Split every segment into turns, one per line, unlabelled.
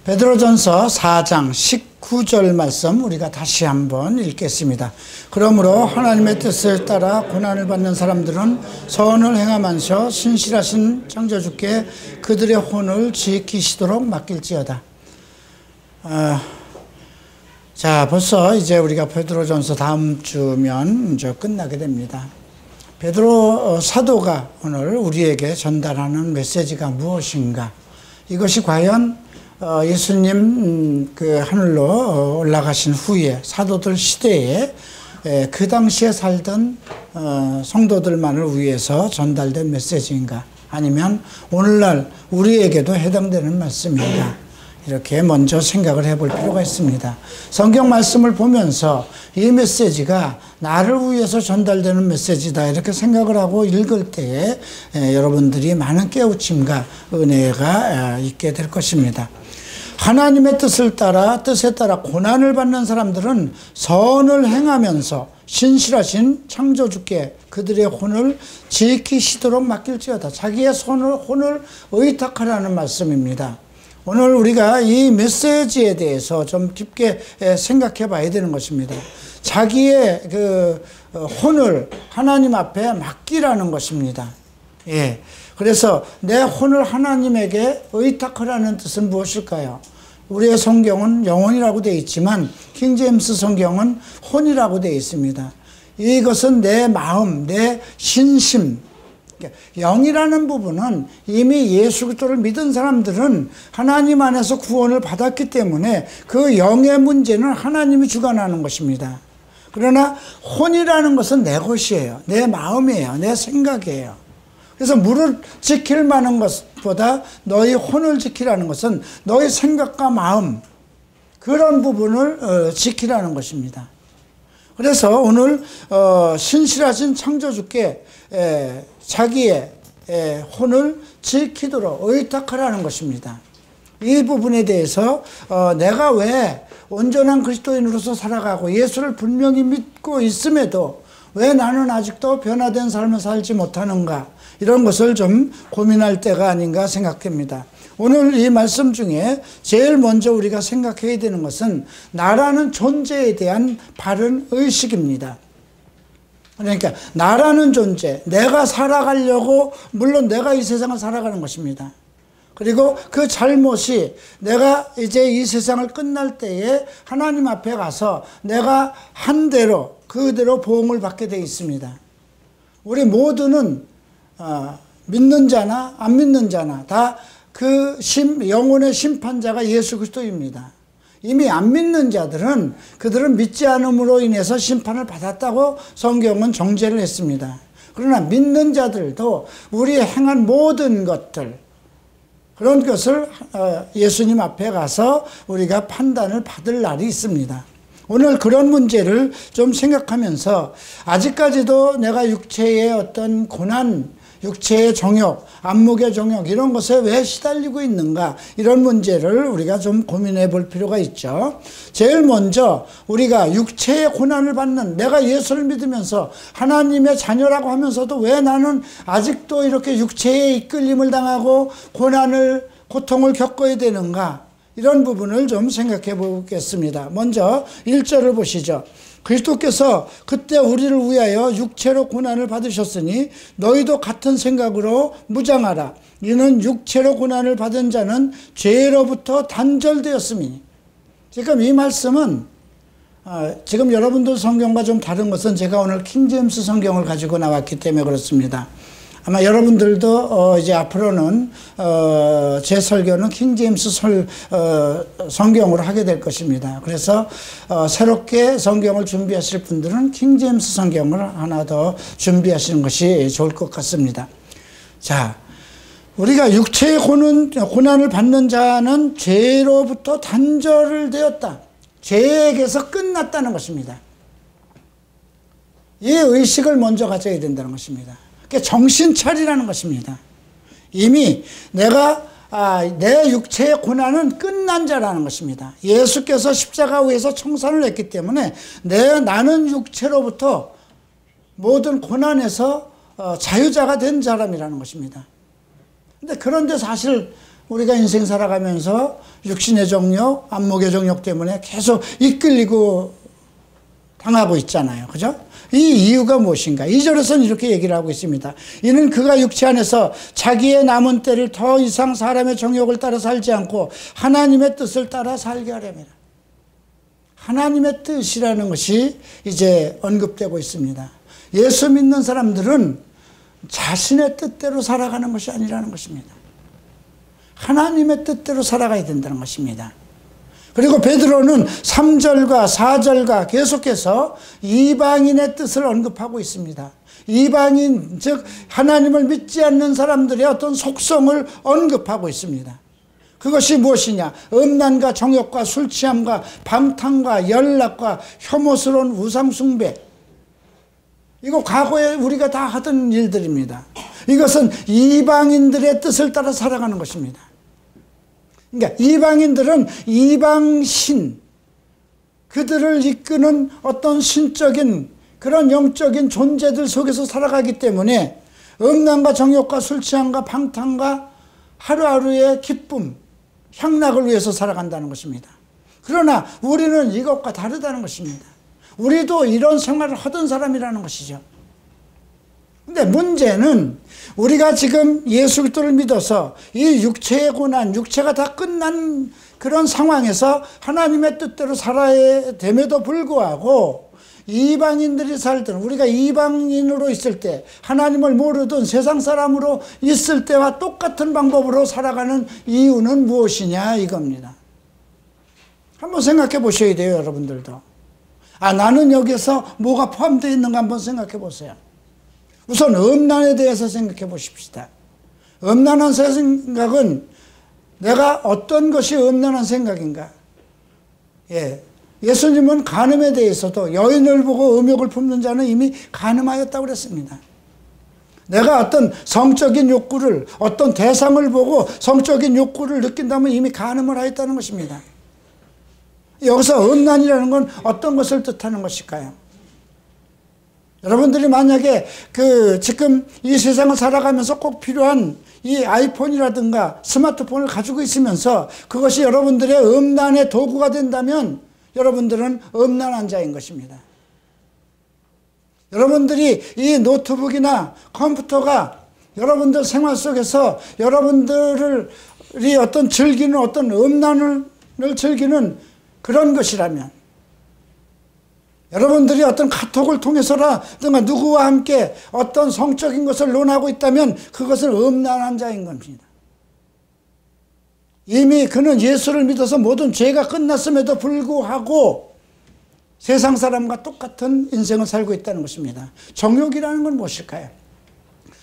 베드로전서 4장 19절 말씀 우리가 다시 한번 읽겠습니다. 그러므로 하나님의 뜻을 따라 고난을 받는 사람들은 선을 행하면서 신실하신 창조주께 그들의 혼을 지키시도록 맡길지어다. 자, 벌써 이제 우리가 베드로전서 다음 주면 이제 끝나게 됩니다. 베드로 사도가 오늘 우리에게 전달하는 메시지가 무엇인가? 이것이 과연 예수님 그 하늘로 올라가신 후에 사도들 시대에 그 당시에 살던 성도들만을 위해서 전달된 메시지인가? 아니면 오늘날 우리에게도 해당되는 말씀인가? 이렇게 먼저 생각을 해볼 필요가 있습니다. 성경 말씀을 보면서 이 메시지가 나를 위해서 전달되는 메시지다 이렇게 생각을 하고 읽을 때에 여러분들이 많은 깨우침과 은혜가 있게 될 것입니다. 하나님의 뜻에 따라 고난을 받는 사람들은 선을 행하면서 신실하신 창조주께 그들의 혼을 지키시도록 맡길지어다. 자기의 혼을 의탁하라는 말씀입니다. 오늘 우리가 이 메시지에 대해서 좀 깊게 생각해 봐야 되는 것입니다. 자기의 그 혼을 하나님 앞에 맡기라는 것입니다. 예. 그래서 내 혼을 하나님에게 의탁하라는 뜻은 무엇일까요? 우리의 성경은 영혼이라고 되어 있지만 킹제임스 성경은 혼이라고 되어 있습니다. 이것은 내 마음, 내 신심, 영이라는 부분은 이미 예수 그리스도를 믿은 사람들은 하나님 안에서 구원을 받았기 때문에 그 영의 문제는 하나님이 주관하는 것입니다. 그러나 혼이라는 것은 내 것이에요. 내 마음이에요. 내 생각이에요. 그래서 물을 지킬 만한 것보다 너희 혼을 지키라는 것은 너희 생각과 마음, 그런 부분을 지키라는 것입니다. 그래서 오늘 신실하신 창조주께 자기의 혼을 지키도록 의탁하라는 것입니다. 이 부분에 대해서 내가 왜 온전한 그리스도인으로서 살아가고 예수를 분명히 믿고 있음에도 왜 나는 아직도 변화된 삶을 살지 못하는가, 이런 것을 좀 고민할 때가 아닌가 생각합니다. 오늘 이 말씀 중에 제일 먼저 우리가 생각해야 되는 것은 나라는 존재에 대한 바른 의식입니다. 그러니까 나라는 존재, 내가 살아가려고, 물론 내가 이 세상을 살아가는 것입니다. 그리고 그 잘못이 내가 이제 이 세상을 끝날 때에 하나님 앞에 가서 내가 한 대로 그대로 보응을 받게 되어 있습니다. 우리 모두는 믿는 자나 안 믿는 자나 다 그 영혼의 심판자가 예수 그리스도입니다. 이미 안 믿는 자들은 그들은 믿지 않음으로 인해서 심판을 받았다고 성경은 정죄를 했습니다. 그러나 믿는 자들도 우리의 행한 모든 것들, 그런 것을 예수님 앞에 가서 우리가 판단을 받을 날이 있습니다. 오늘 그런 문제를 좀 생각하면서 아직까지도 내가 육체의 어떤 고난, 육체의 정욕, 안목의 정욕, 이런 것에 왜 시달리고 있는가, 이런 문제를 우리가 좀 고민해 볼 필요가 있죠. 제일 먼저 우리가 육체의 고난을 받는, 내가 예수를 믿으면서 하나님의 자녀라고 하면서도 왜 나는 아직도 이렇게 육체의 이끌림을 당하고 고통을 겪어야 되는가, 이런 부분을 좀 생각해 보겠습니다. 먼저 1절을 보시죠. 그리스도께서 그때 우리를 위하여 육체로 고난을 받으셨으니 너희도 같은 생각으로 무장하라. 이는 육체로 고난을 받은 자는 죄로부터 단절되었음이니. 지금 이 말씀은 지금 여러분들 성경과 좀 다른 것은 제가 오늘 킹제임스 성경을 가지고 나왔기 때문에 그렇습니다. 아마 여러분들도 이제 앞으로는 제 설교는 킹제임스 성경으로 하게 될 것입니다. 그래서 새롭게 성경을 준비하실 분들은 킹제임스 성경을 하나 더 준비하시는 것이 좋을 것 같습니다. 자, 우리가 육체의 고난을 받는 자는 죄로부터 단절을 되었다. 죄에게서 끝났다는 것입니다. 이 의식을 먼저 가져야 된다는 것입니다. 정신 차리라는 것입니다. 이미 내 육체의 고난은 끝난 자라는 것입니다. 예수께서 십자가 위에서 청산을 했기 때문에 나는 육체로부터 모든 고난에서 자유자가 된 사람이라는 것입니다. 그런데 사실 우리가 인생 살아가면서 육신의 정욕, 안목의 정욕 때문에 계속 이끌리고 당하고 있잖아요. 그죠? 이 이유가 무엇인가? 2절에서는 이렇게 얘기를 하고 있습니다. 이는 그가 육체 안에서 자기의 남은 때를 더 이상 사람의 정욕을 따라 살지 않고 하나님의 뜻을 따라 살게 하렵니다. 하나님의 뜻이라는 것이 이제 언급되고 있습니다. 예수 믿는 사람들은 자신의 뜻대로 살아가는 것이 아니라는 것입니다. 하나님의 뜻대로 살아가야 된다는 것입니다. 그리고 베드로는 3절과 4절과 계속해서 이방인의 뜻을 언급하고 있습니다. 이방인, 즉 하나님을 믿지 않는 사람들의 어떤 속성을 언급하고 있습니다. 그것이 무엇이냐? 음란과 정욕과 술취함과 방탕과 연락과 혐오스러운 우상숭배. 이거 과거에 우리가 다 하던 일들입니다. 이것은 이방인들의 뜻을 따라 살아가는 것입니다. 그러니까 이방인들은 이방신, 그들을 이끄는 어떤 신적인 그런 영적인 존재들 속에서 살아가기 때문에 음란과 정욕과 술취함과 방탕과 하루하루의 기쁨, 향락을 위해서 살아간다는 것입니다. 그러나 우리는 이것과 다르다는 것입니다. 우리도 이런 생활을 하던 사람이라는 것이죠. 근데 문제는 우리가 지금 예수 그리스도를 믿어서 이 육체의 고난, 육체가 다 끝난 그런 상황에서 하나님의 뜻대로 살아야 됨에도 불구하고 이방인들이 살던, 우리가 이방인으로 있을 때, 하나님을 모르던 세상 사람으로 있을 때와 똑같은 방법으로 살아가는 이유는 무엇이냐 이겁니다. 한번 생각해 보셔야 돼요, 여러분들도. 나는 여기서 뭐가 포함되어 있는가 한번 생각해 보세요. 우선 음란에 대해서 생각해 보십시다. 음란한 생각은 내가 어떤 것이 음란한 생각인가? 예수님은 간음에 대해서도 여인을 보고 음욕을 품는 자는 이미 간음하였다고 그랬습니다. 내가 어떤 성적인 욕구를, 어떤 대상을 보고 성적인 욕구를 느낀다면 이미 간음을 하였다는 것입니다. 여기서 음란이라는 건 어떤 것을 뜻하는 것일까요? 여러분들이 만약에 지금 이 세상을 살아가면서 꼭 필요한 이 아이폰이라든가 스마트폰을 가지고 있으면서 그것이 여러분들의 음란의 도구가 된다면 여러분들은 음란한 자인 것입니다. 여러분들이 이 노트북이나 컴퓨터가 여러분들 생활 속에서 여러분들이 어떤 즐기는 어떤 음란을 즐기는 그런 것이라면, 여러분들이 어떤 카톡을 통해서라든가 누구와 함께 어떤 성적인 것을 논하고 있다면 그것은 음란한 자인 겁니다. 이미 그는 예수를 믿어서 모든 죄가 끝났음에도 불구하고 세상 사람과 똑같은 인생을 살고 있다는 것입니다. 정욕이라는 건 무엇일까요?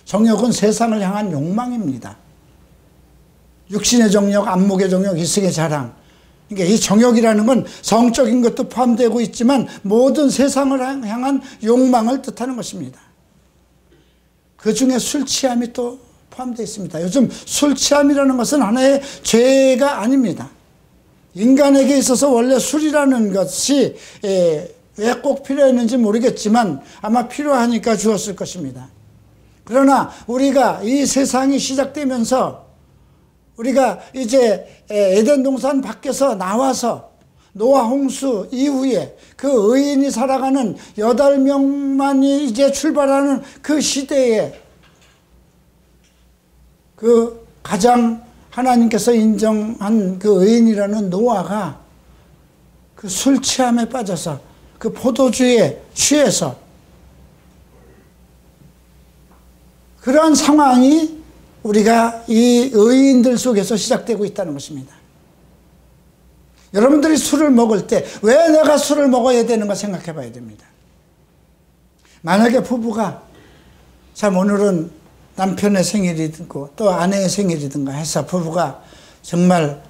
정욕은 세상을 향한 욕망입니다. 육신의 정욕, 안목의 정욕, 이성의 자랑. 그러니까 이 정욕이라는 건 성적인 것도 포함되고 있지만 모든 세상을 향한 욕망을 뜻하는 것입니다. 그 중에 술 취함이 또 포함되어 있습니다. 요즘 술 취함이라는 것은 하나의 죄가 아닙니다. 인간에게 있어서 원래 술이라는 것이 왜 꼭 필요했는지 모르겠지만 아마 필요하니까 주었을 것입니다. 그러나 우리가 이 세상이 시작되면서 우리가 이제 에덴 동산 밖에서 나와서 노아 홍수 이후에 그 의인이 살아가는 8명만이 이제 출발하는 그 시대에 그 가장 하나님께서 인정한 그 의인이라는 노아가 그 술 취함에 빠져서 그 포도주에 취해서 그러한 상황이 우리가 이 의인들 속에서 시작되고 있다는 것입니다. 여러분들이 술을 먹을 때 왜 내가 술을 먹어야 되는가 생각해 봐야 됩니다. 만약에 부부가 참 오늘은 남편의 생일이든가 또 아내의 생일이든가 해서 부부가 정말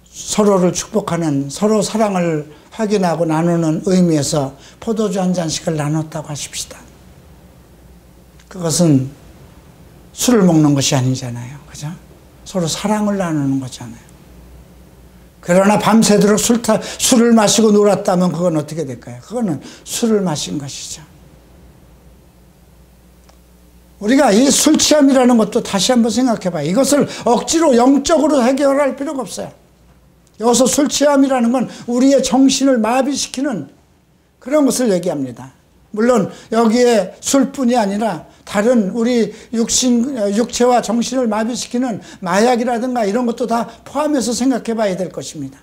서로를 축복하는, 서로 사랑을 확인하고 나누는 의미에서 포도주 한 잔씩을 나눴다고 하십시다. 그것은 술을 먹는 것이 아니잖아요. 그죠? 서로 사랑을 나누는 거잖아요. 그러나 밤새도록 술을 마시고 놀았다면 그건 어떻게 될까요? 그거는 술을 마신 것이죠. 우리가 이 술 취함이라는 것도 다시 한번 생각해 봐요. 이것을 억지로 영적으로 해결할 필요가 없어요. 여기서 술 취함이라는 건 우리의 정신을 마비시키는 그런 것을 얘기합니다. 물론 여기에 술뿐이 아니라 다른 우리 육체와 정신을 마비시키는 마약이라든가 이런 것도 다 포함해서 생각해 봐야 될 것입니다.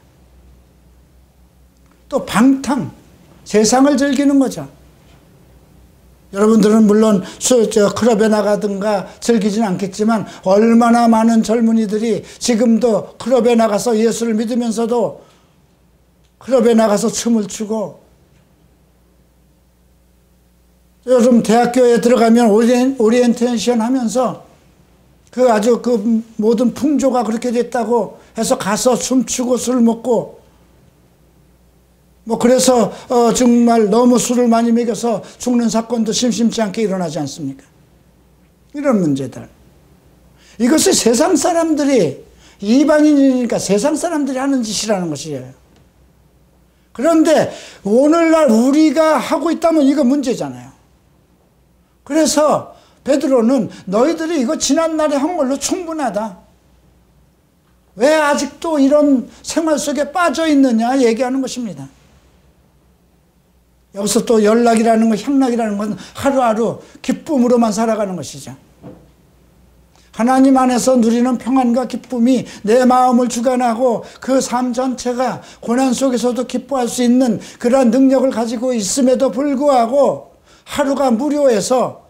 또 방탕, 세상을 즐기는 거죠. 여러분들은 물론 클럽에 나가든가 즐기진 않겠지만 얼마나 많은 젊은이들이 지금도 클럽에 나가서 예수를 믿으면서도 클럽에 나가서 춤을 추고, 요즘 대학교에 들어가면 오리엔테이션 하면서 아주 모든 풍조가 그렇게 됐다고 해서 가서 춤추고 술 먹고, 그래서 정말 너무 술을 많이 먹여서 죽는 사건도 심심치 않게 일어나지 않습니까? 이런 문제들. 이것이 세상 사람들이, 이방인이니까 세상 사람들이 하는 짓이라는 것이에요. 그런데 오늘날 우리가 하고 있다면 이거 문제잖아요. 그래서 베드로는 너희들이 이거 지난날에 한 걸로 충분하다. 왜 아직도 이런 생활 속에 빠져 있느냐 얘기하는 것입니다. 여기서 또 연락이라는 것, 향락이라는 건 하루하루 기쁨으로만 살아가는 것이죠. 하나님 안에서 누리는 평안과 기쁨이 내 마음을 주관하고 그 삶 전체가 고난 속에서도 기뻐할 수 있는 그러한 능력을 가지고 있음에도 불구하고 하루가 무료해서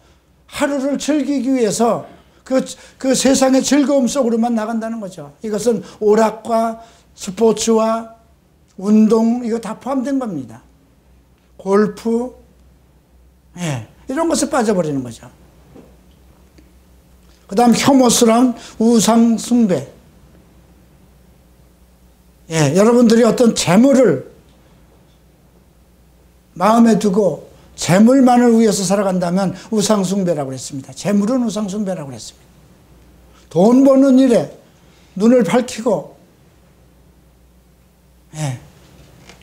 하루를 즐기기 위해서 그 세상의 즐거움 속으로만 나간다는 거죠. 이것은 오락과 스포츠와 운동, 이거 다 포함된 겁니다. 골프, 이런 것에 빠져버리는 거죠. 그 다음 혐오스러운 우상 숭배. 여러분들이 어떤 재물을 마음에 두고 재물만을 위해서 살아간다면 우상 숭배라고 그랬습니다. 재물은 우상 숭배라고 그랬습니다. 돈 버는 일에 눈을 밝히고,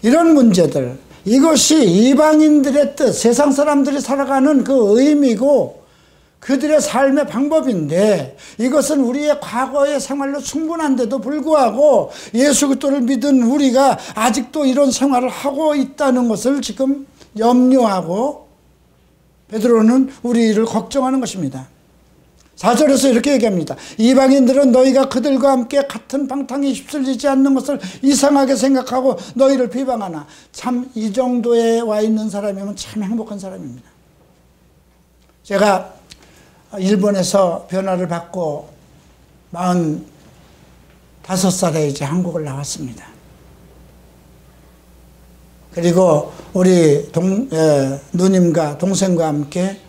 이런 문제들, 이것이 이방인들의 뜻, 세상 사람들이 살아가는 그 의미고 그들의 삶의 방법인데, 이것은 우리의 과거의 생활로 충분한데도 불구하고 예수 그리스도를 믿은 우리가 아직도 이런 생활을 하고 있다는 것을 지금 염려하고 베드로는 우리를 걱정하는 것입니다. 4절에서 이렇게 얘기합니다. 이방인들은 너희가 그들과 함께 같은 방탕에 휩쓸리지 않는 것을 이상하게 생각하고 너희를 비방하나. 참 이 정도에 와 있는 사람이면 참 행복한 사람입니다. 제가 일본에서 변화를 받고 45살에 이제 한국을 나왔습니다. 그리고 우리 누님과 동생과 함께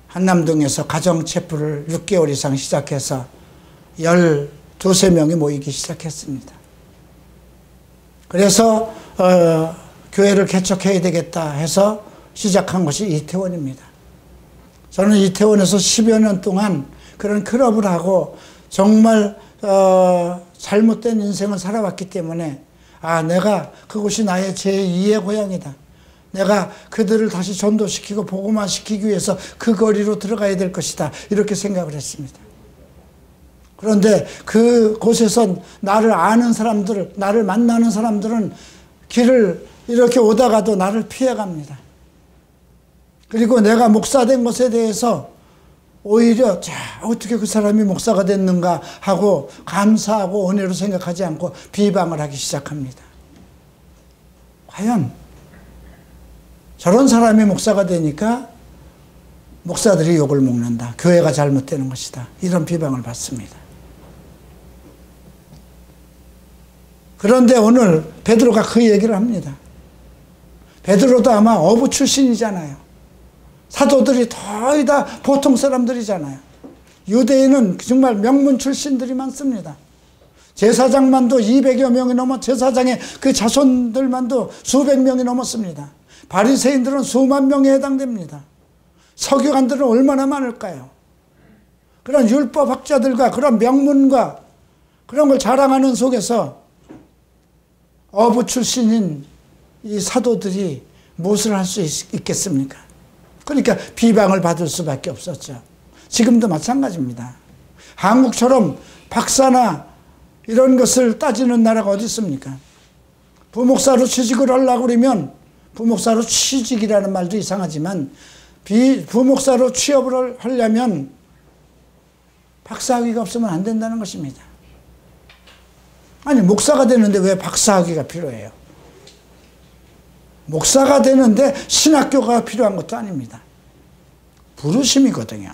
한남동에서 가정체프를 6개월 이상 시작해서 12~13명이 모이기 시작했습니다. 그래서 교회를 개척해야 되겠다 해서 시작한 것이 이태원입니다. 저는 이태원에서 10여 년 동안 그런 클럽을 하고 정말 잘못된 인생을 살아왔기 때문에 내가 그곳이 나의 제2의 고향이다. 내가 그들을 다시 전도시키고 복음화시키기 위해서 그 거리로 들어가야 될 것이다. 이렇게 생각을 했습니다. 그런데 그곳에서 나를 아는 사람들, 나를 만나는 사람들은 길을 이렇게 오다가도 나를 피해갑니다. 그리고 내가 목사된 것에 대해서 오히려 어떻게 그 사람이 목사가 됐는가 하고 감사하고 은혜로 생각하지 않고 비방을 하기 시작합니다. 과연 저런 사람이 목사가 되니까 목사들이 욕을 먹는다. 교회가 잘못되는 것이다. 이런 비방을 받습니다. 그런데 오늘 베드로가 그 얘기를 합니다. 베드로도 아마 어부 출신이잖아요. 사도들이 거의 다 보통 사람들이잖아요. 유대인은 정말 명문 출신들이 많습니다. 제사장만도 200여 명이 넘어, 제사장의 그 자손들만도 수백 명이 넘었습니다. 바리새인들은 수만 명에 해당됩니다. 서기관들은 얼마나 많을까요? 그런 율법학자들과 그런 명문과 그런 걸 자랑하는 속에서 어부 출신인 이 사도들이 무엇을 할 수 있겠습니까? 그러니까 비방을 받을 수밖에 없었죠. 지금도 마찬가지입니다. 한국처럼 박사나 이런 것을 따지는 나라가 어디 있습니까? 부목사로 취직을 하려고 그러면, 부목사로 취직이라는 말도 이상하지만 부목사로 취업을 하려면 박사학위가 없으면 안 된다는 것입니다. 아니, 목사가 되는데 왜 박사학위가 필요해요? 목사가 되는데 신학교가 필요한 것도 아닙니다. 부르심이거든요.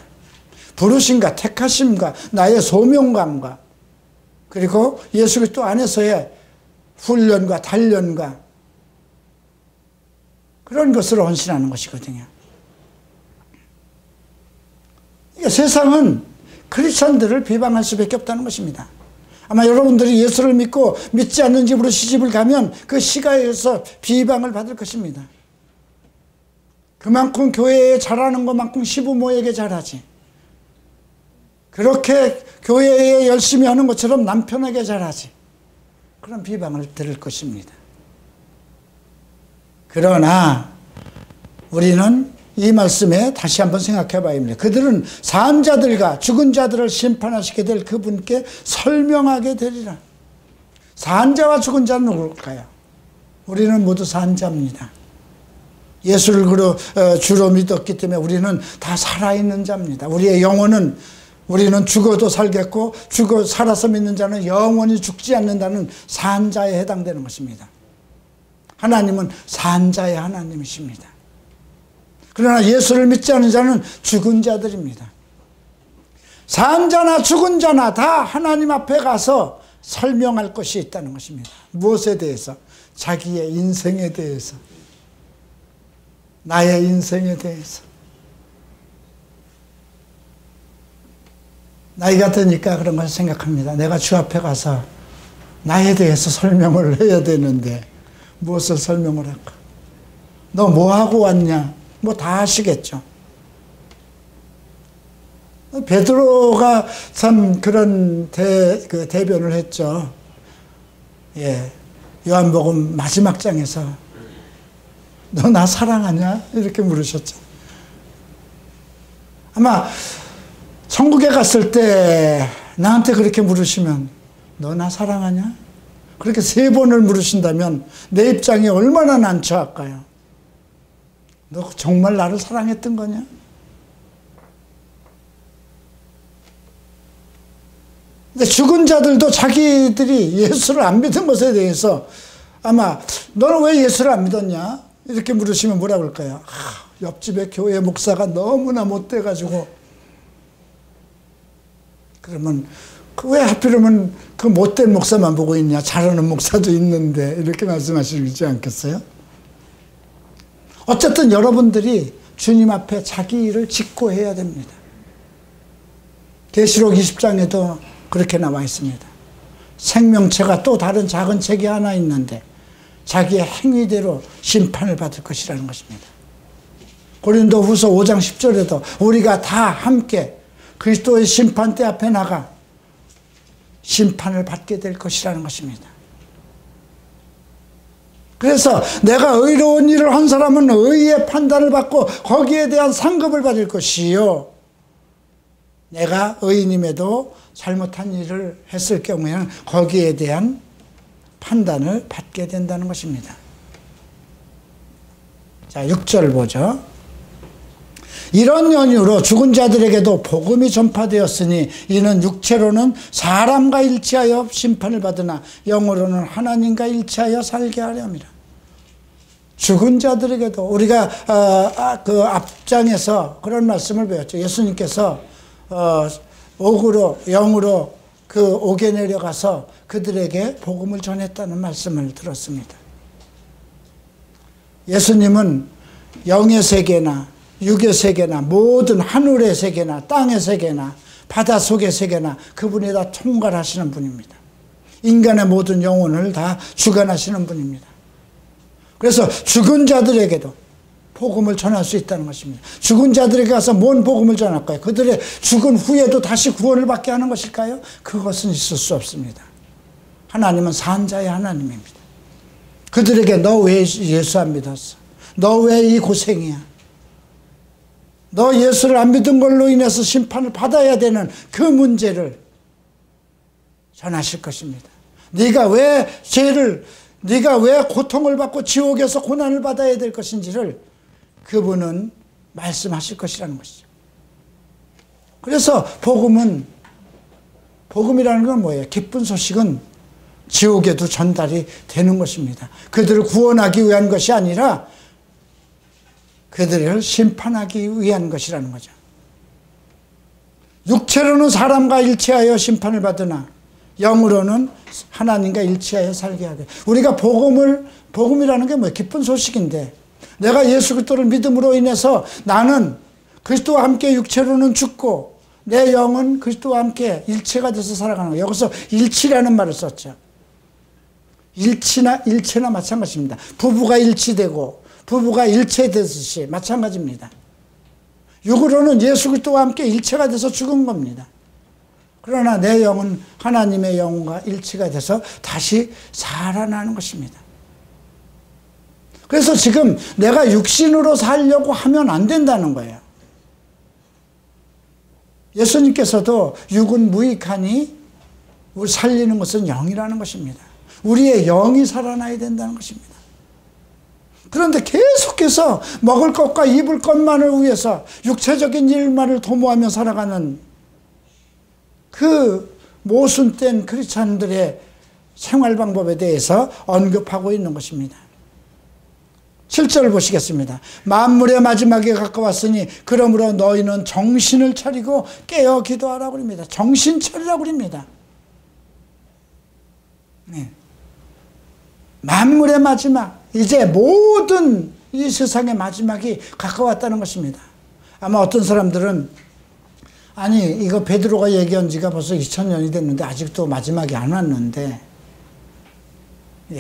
부르심과 택하심과 나의 소명감과 그리고 예수 그리스도 안에서의 훈련과 단련과 그런 것으로 헌신하는 것이거든요. 그러니까 세상은 크리스천들을 비방할 수밖에 없다는 것입니다. 아마 여러분들이 예수를 믿고 믿지 않는 집으로 시집을 가면 그 시가에서 비방을 받을 것입니다. 그만큼 교회에 잘하는 것만큼 시부모에게 잘하지. 그렇게 교회에 열심히 하는 것처럼 남편에게 잘하지. 그런 비방을 들을 것입니다. 그러나 우리는 이 말씀에 다시 한번 생각해 봐야 합니다. 그들은 산 자들과 죽은 자들을 심판하시게 될 그분께 설명하게 되리라. 산 자와 죽은 자는 누굴까요? 우리는 모두 산 자입니다. 예수를 주로 믿었기 때문에 우리는 다 살아있는 자입니다. 우리의 영혼은, 우리는 죽어도 살겠고 살아서 믿는 자는 영원히 죽지 않는다는 산 자에 해당되는 것입니다. 하나님은 산 자의 하나님이십니다. 그러나 예수를 믿지 않는 자는 죽은 자들입니다. 산 자나 죽은 자나 다 하나님 앞에 가서 설명할 것이 있다는 것입니다. 무엇에 대해서? 자기의 인생에 대해서, 나의 인생에 대해서. 나이가 드니까 그런 걸 생각합니다. 내가 주 앞에 가서 나에 대해서 설명을 해야 되는데 무엇을 설명을 할까? 너 뭐 하고 왔냐? 뭐 다 아시겠죠. 베드로가 참 그런 대변을 했죠. 예, 요한복음 마지막 장에서 너 나 사랑하냐? 이렇게 물으셨죠. 아마 천국에 갔을 때 나한테 그렇게 물으시면 너 나 사랑하냐? 그렇게 3번을 물으신다면 내 입장이 얼마나 난처할까요? 너 정말 나를 사랑했던 거냐? 근데 죽은 자들도 자기들이 예수를 안 믿은 것에 대해서 아마 너는 왜 예수를 안 믿었냐? 이렇게 물으시면 뭐라고 할까요? 옆집에 교회 목사가 너무나 못돼가지고. 그러면 왜 하필이면 그 못된 목사만 보고 있냐? 잘하는 목사도 있는데 이렇게 말씀하시지 않겠어요? 어쨌든 여러분들이 주님 앞에 자기 일을 짓고 해야 됩니다. 계시록 20장에도 그렇게 나와 있습니다. 생명체가 또 다른 작은 책이 하나 있는데 자기의 행위대로 심판을 받을 것이라는 것입니다. 고린도후서 5장 10절에도 우리가 다 함께 그리스도의 심판대 앞에 나가 심판을 받게 될 것이라는 것입니다. 그래서 내가 의로운 일을 한 사람은 의의 판단을 받고 거기에 대한 상급을 받을 것이요, 내가 의인임에도 잘못한 일을 했을 경우에는 거기에 대한 판단을 받게 된다는 것입니다. 자, 6절 보죠. 이런 연유로 죽은 자들에게도 복음이 전파되었으니 이는 육체로는 사람과 일치하여 심판을 받으나 영으로는 하나님과 일치하여 살게 하려 함이라. 죽은 자들에게도 우리가 그 앞장에서 그런 말씀을 배웠죠. 예수님께서 옥으로 영으로 그 옥에 내려가서 그들에게 복음을 전했다는 말씀을 들었습니다. 예수님은 영의 세계나 육의 세계나 모든 하늘의 세계나 땅의 세계나 바다 속의 세계나 그분이 다 통괄하시는 분입니다. 인간의 모든 영혼을 다 주관하시는 분입니다. 그래서 죽은 자들에게도 복음을 전할 수 있다는 것입니다. 죽은 자들에게 가서 뭔 복음을 전할까요? 그들의 죽은 후에도 다시 구원을 받게 하는 것일까요? 그것은 있을 수 없습니다. 하나님은 산자의 하나님입니다. 그들에게 너 왜 예수 안 믿었어? 너 왜 이 고생이야? 너 예수를 안 믿은 걸로 인해서 심판을 받아야 되는 그 문제를 전하실 것입니다. 네가 왜 고통을 받고 지옥에서 고난을 받아야 될 것인지를 그분은 말씀하실 것이라는 것이죠. 그래서 복음이라는 건 뭐예요? 기쁜 소식은 지옥에도 전달이 되는 것입니다. 그들을 구원하기 위한 것이 아니라 그들을 심판하기 위한 것이라는 거죠. 육체로는 사람과 일치하여 심판을 받으나 영으로는 하나님과 일치하여 살게 하게. 우리가 복음이라는 게 뭐예요? 기쁜 소식인데, 내가 예수 그리스도를 믿음으로 인해서 나는 그리스도와 함께 육체로는 죽고 내 영은 그리스도와 함께 일체가 돼서 살아가는 거예요. 여기서 일치라는 말을 썼죠. 일체나 마찬가지입니다. 부부가 일치되고 부부가 일체되듯이 마찬가지입니다. 육으로는 예수 그리스도와 함께 일체가 돼서 죽은 겁니다. 그러나 내 영은 하나님의 영과 일치가 돼서 다시 살아나는 것입니다. 그래서 지금 내가 육신으로 살려고 하면 안 된다는 거예요. 예수님께서도 육은 무익하니 우리 살리는 것은 영이라는 것입니다. 우리의 영이 살아나야 된다는 것입니다. 그런데 계속해서 먹을 것과 입을 것만을 위해서 육체적인 일만을 도모하며 살아가는 그 모순된 크리스찬들의 생활 방법에 대해서 언급하고 있는 것입니다. 7절 보시겠습니다. 만물의 마지막에 가까웠으니 그러므로 너희는 정신을 차리고 깨어 기도하라고 합니다. 정신 차리라고 합니다. 네. 만물의 마지막, 이제 모든 이 세상의 마지막이 가까웠다는 것입니다. 아마 어떤 사람들은 아니 이거 베드로가 얘기한 지가 벌써 2000년이 됐는데 아직도 마지막이 안 왔는데,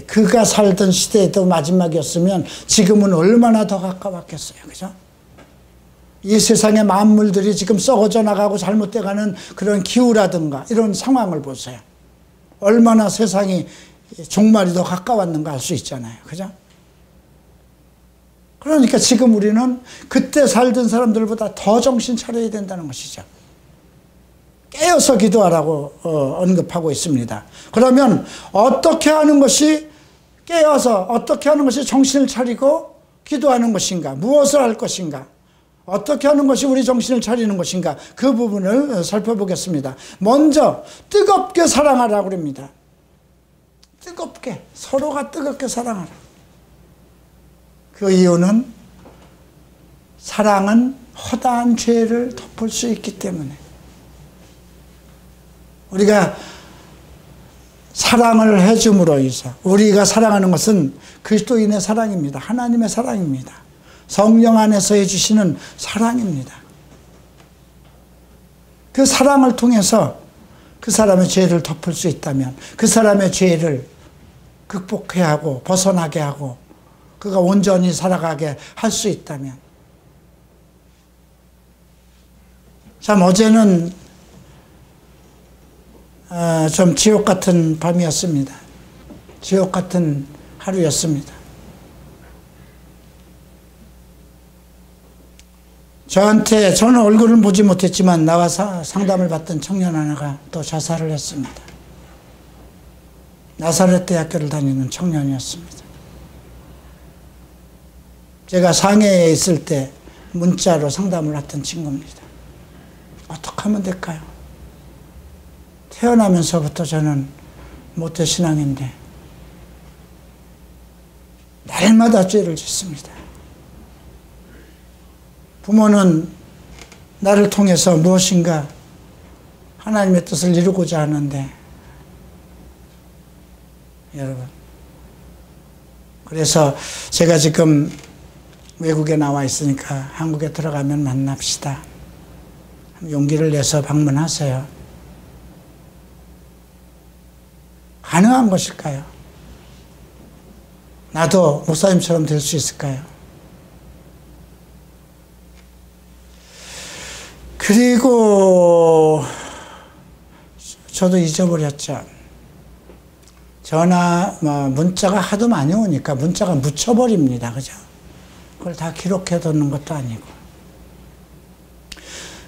그가 살던 시대에도 마지막이었으면 지금은 얼마나 더 가까웠겠어요. 그죠? 이 세상의 만물들이 지금 썩어져 나가고 잘못돼가는 그런 기후라든가 이런 상황을 보세요. 얼마나 세상이 종말이 더 가까웠는가 알 수 있잖아요. 그죠? 그러니까 지금 우리는 그때 살던 사람들보다 더 정신 차려야 된다는 것이죠. 깨어서 기도하라고 언급하고 있습니다. 그러면 어떻게 하는 것이 깨어서 어떻게 하는 것이 정신을 차리고 기도하는 것인가? 무엇을 할 것인가? 어떻게 하는 것이 우리 정신을 차리는 것인가? 그 부분을 살펴보겠습니다. 먼저 뜨겁게 사랑하라고 합니다. 뜨겁게, 서로가 뜨겁게 사랑하라. 그 이유는 사랑은 허다한 죄를 덮을 수 있기 때문에. 우리가 사랑을 해줌으로 인해서, 우리가 사랑하는 것은 그리스도인의 사랑입니다. 하나님의 사랑입니다. 성령 안에서 해주시는 사랑입니다. 그 사랑을 통해서 그 사람의 죄를 덮을 수 있다면, 그 사람의 죄를 극복해야 하고 벗어나게 하고 그가 온전히 살아가게 할 수 있다면. 참 어제는 좀 지옥 같은 밤이었습니다. 지옥 같은 하루였습니다. 저는 얼굴은 보지 못했지만 나와 상담을 받던 청년 하나가 또 자살을 했습니다. 나사렛 대학교를 다니는 청년이었습니다. 제가 상해에 있을 때 문자로 상담을 했던 친구입니다. 어떻게 하면 될까요? 태어나면서부터 저는 모태신앙인데 날마다 죄를 짓습니다. 부모는 나를 통해서 무엇인가 하나님의 뜻을 이루고자 하는데, 여러분, 그래서 제가 지금 외국에 나와 있으니까 한국에 들어가면 만납시다. 용기를 내서 방문하세요. 가능한 것일까요? 나도 목사님처럼 될 수 있을까요? 그리고 저도 잊어버렸죠. 전화, 문자가 하도 많이 오니까 문자가 묻혀버립니다. 그죠? 그걸 다 기록해 두는 것도 아니고.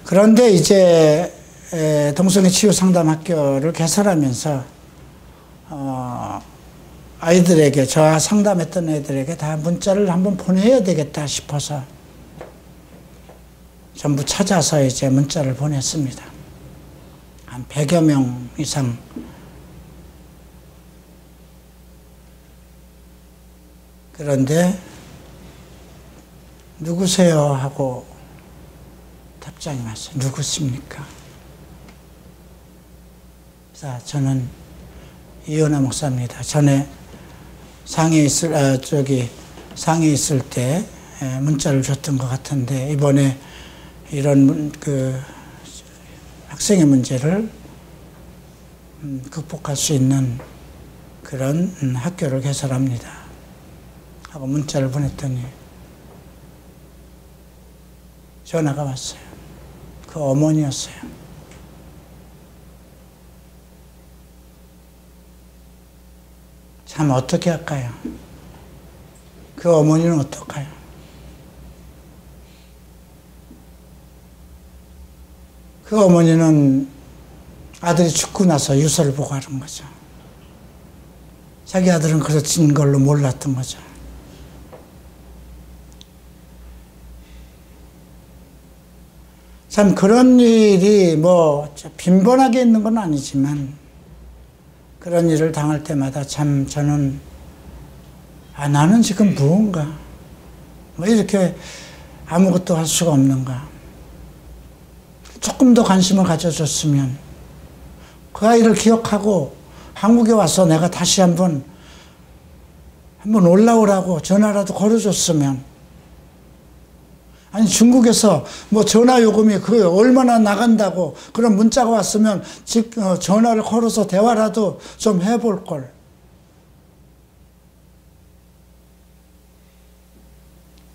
그런데 이제 동성애 치유 상담 학교를 개설하면서 아이들에게, 저와 상담했던 애들에게 다 문자를 한번 보내야 되겠다 싶어서 전부 찾아서 이제 문자를 보냈습니다. 한 100여 명 이상. 그런데 누구세요? 하고 답장이 왔어요. 누구십니까? 자, 저는 이은하 목사입니다. 전에 상해 있을 때 문자를 줬던 것 같은데, 이번에 이런 학생의 문제를 극복할 수 있는 그런 학교를 개설합니다. 하고 문자를 보냈더니 전화가 왔어요. 그 어머니였어요. 참 어떻게 할까요? 그 어머니는 어떨까요? 그 어머니는 아들이 죽고 나서 유서를 보고 하는 거죠. 자기 아들은 그렇진 걸로 몰랐던 거죠. 참 그런 일이 뭐 빈번하게 있는 건 아니지만, 그런 일을 당할 때마다 참 저는 나는 지금 무언가 뭐 이렇게 아무것도 할 수가 없는가. 조금 더 관심을 가져줬으면, 그 아이를 기억하고 한국에 와서 내가 다시 한번 올라오라고 전화라도 걸어줬으면. 아니, 중국에서 뭐 전화 요금이 그 얼마나 나간다고 그런 문자가 왔으면 전화를 걸어서 대화라도 좀 해볼 걸.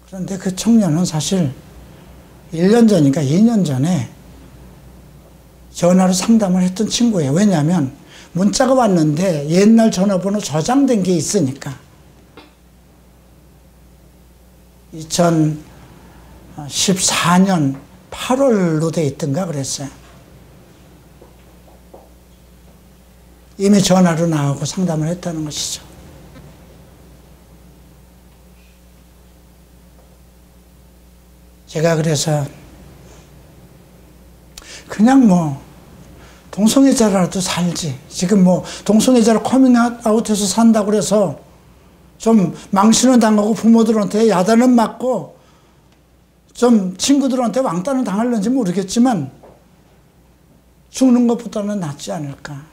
그런데 그 청년은 사실 1년 전인가 2년 전에 전화로 상담을 했던 친구예요. 왜냐하면 문자가 왔는데 옛날 전화번호 저장된 게 있으니까. 2014년 8월로 돼 있던가 그랬어요. 이미 전화로 나오고 상담을 했다는 것이죠. 제가 그래서 그냥 뭐 동성애자라도 살지. 지금 뭐 동성애자로 커밍아웃해서 산다고 그래서 좀 망신은 당하고 부모들한테 야단은 맞고 좀 친구들한테 왕따는 당할는지 모르겠지만 죽는 것보다는 낫지 않을까.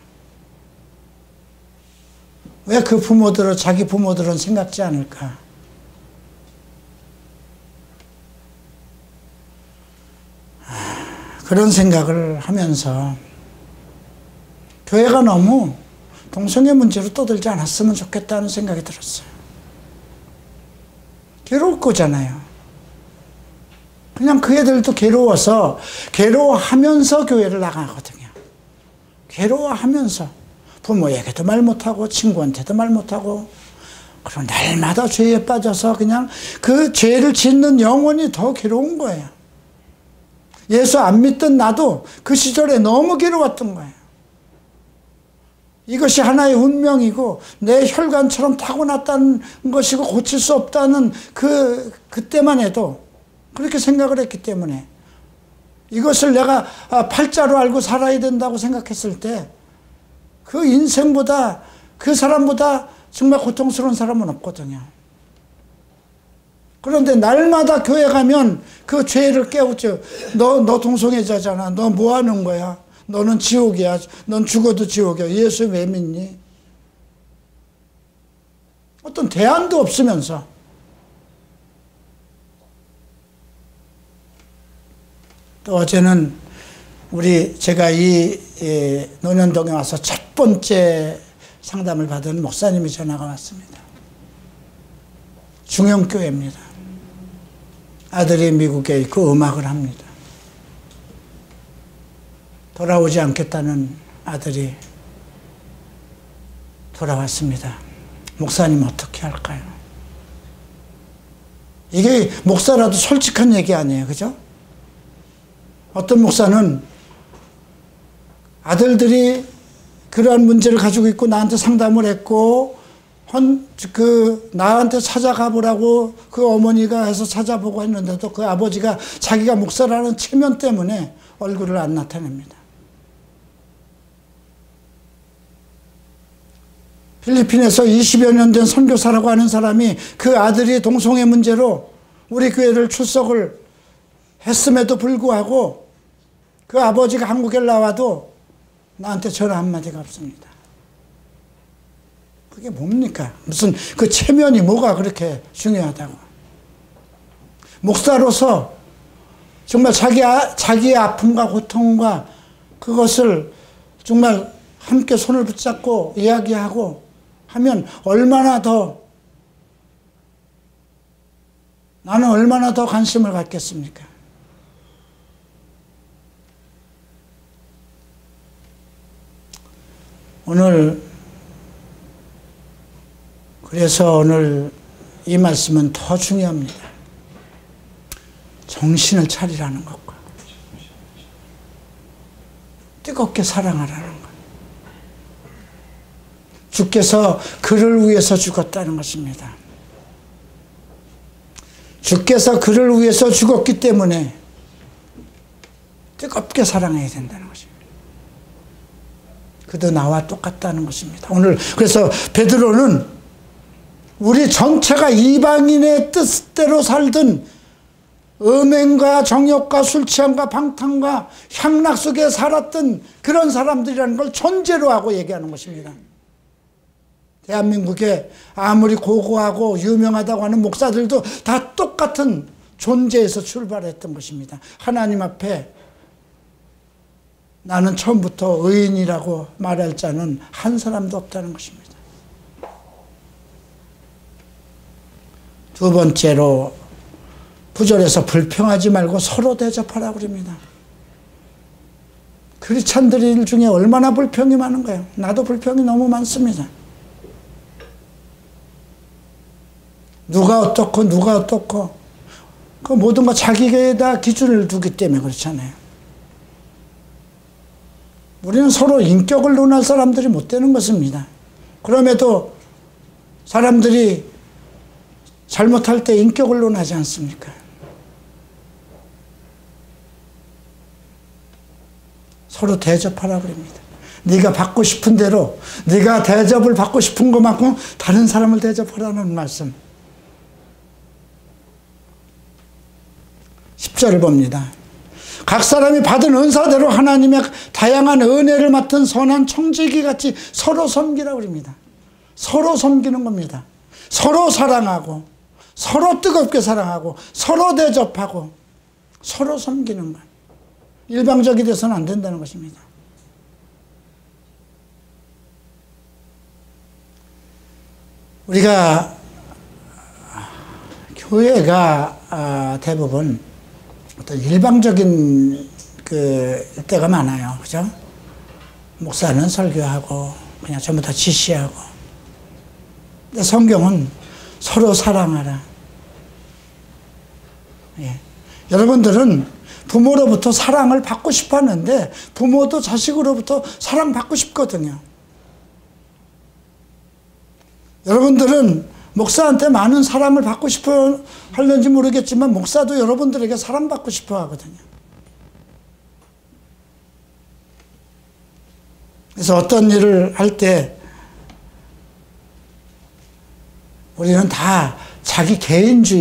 왜 그 부모들을, 자기 부모들은 생각지 않을까. 그런 생각을 하면서 교회가 너무 동성애 문제로 떠들지 않았으면 좋겠다는 생각이 들었어요. 괴로울 거잖아요. 그냥 그 애들도 괴로워하면서 교회를 나가거든요. 괴로워하면서 부모에게도 말 못하고 친구한테도 말 못하고, 그런 날마다 죄에 빠져서 그냥 그 죄를 짓는 영혼이 더 괴로운 거예요. 예수 안 믿던 나도 그 시절에 너무 괴로웠던 거예요. 이것이 하나의 운명이고 내 혈관처럼 타고났다는 것이고 고칠 수 없다는 그때만 해도 그렇게 생각을 했기 때문에, 이것을 내가 팔자로 알고 살아야 된다고 생각했을 때 그 인생보다, 그 사람보다 정말 고통스러운 사람은 없거든요. 그런데 날마다 교회 가면 그 죄를 깨우쳐. 너 동성애자잖아. 너 뭐 하는 거야? 너는 지옥이야. 넌 죽어도 지옥이야. 예수 왜 믿니? 어떤 대안도 없으면서. 또 어제는 제가 이 논현동에 와서 첫 번째 상담을 받은 목사님이 전화가 왔습니다. 중형교회입니다. 아들이 미국에 있고 음악을 합니다. 돌아오지 않겠다는 아들이 돌아왔습니다. 목사님 어떻게 할까요? 이게 목사라도 솔직한 얘기 아니에요, 그죠? 어떤 목사는 아들들이 그러한 문제를 가지고 있고 나한테 상담을 했고 나한테 찾아가 보라고 그 어머니가 해서 찾아보고 했는데도 그 아버지가 자기가 목사라는 체면 때문에 얼굴을 안 나타냅니다. 필리핀에서 20여 년 된 선교사라고 하는 사람이 그 아들이 동성애 문제로 우리 교회를 출석을 했음에도 불구하고 그 아버지가 한국에 나와도 나한테 전화 한마디가 없습니다. 그게 뭡니까? 무슨 그 체면이 뭐가 그렇게 중요하다고. 목사로서 정말 자기의 아픔과 고통과 그것을 정말 함께 손을 붙잡고 이야기하고 하면 나는 얼마나 더 관심을 갖겠습니까? 그래서 오늘 이 말씀은 더 중요합니다. 정신을 차리라는 것과 뜨겁게 사랑하라는 것. 주께서 그를 위해서 죽었다는 것입니다. 주께서 그를 위해서 죽었기 때문에 뜨겁게 사랑해야 된다는 것입니다. 그도 나와 똑같다는 것입니다. 오늘 그래서 베드로는 우리 전체가 이방인의 뜻대로 살든 음행과 정욕과 술 취함과 방탕과 향락 속에 살았던 그런 사람들이라는 걸 전제로 하고 얘기하는 것입니다. 대한민국에 아무리 고고하고 유명하다고 하는 목사들도 다 똑같은 존재에서 출발했던 것입니다. 하나님 앞에 나는 처음부터 의인이라고 말할 자는 한 사람도 없다는 것입니다. 두 번째로 9절에서 불평하지 말고 서로 대접하라고 그럽니다. 크리스찬들 중에 얼마나 불평이 많은 거예요. 나도 불평이 너무 많습니다. 누가 어떻고 그 모든 거 자기에다 기준을 두기 때문에 그렇잖아요. 우리는 서로 인격을 논할 사람들이 못 되는 것입니다. 그럼에도 사람들이 잘못할 때 인격을 논하지 않습니까? 서로 대접하라고 합니다. 네가 받고 싶은 대로, 네가 대접을 받고 싶은 것만큼 다른 사람을 대접하라는 말씀. 10절을 봅니다. 각 사람이 받은 은사대로 하나님의 다양한 은혜를 맡은 선한 청지기 같이 서로 섬기라고 합니다. 서로 섬기는 겁니다. 서로 사랑하고, 서로 뜨겁게 사랑하고, 서로 대접하고, 서로 섬기는 것. 일방적이 돼서는 안 된다는 것입니다. 우리가 교회가 대부분 어떤 일방적인 때가 많아요. 그죠? 목사는 설교하고 그냥 전부 다 지시하고. 근데 성경은 서로 사랑하라. 예. 여러분들은 부모로부터 사랑을 받고 싶어 하는데 부모도 자식으로부터 사랑받고 싶거든요. 여러분들은 목사한테 많은 사랑을 받고 싶어 하는지 모르겠지만 목사도 여러분들에게 사랑받고 싶어 하거든요. 그래서 어떤 일을 할 때 우리는 다 자기 개인주의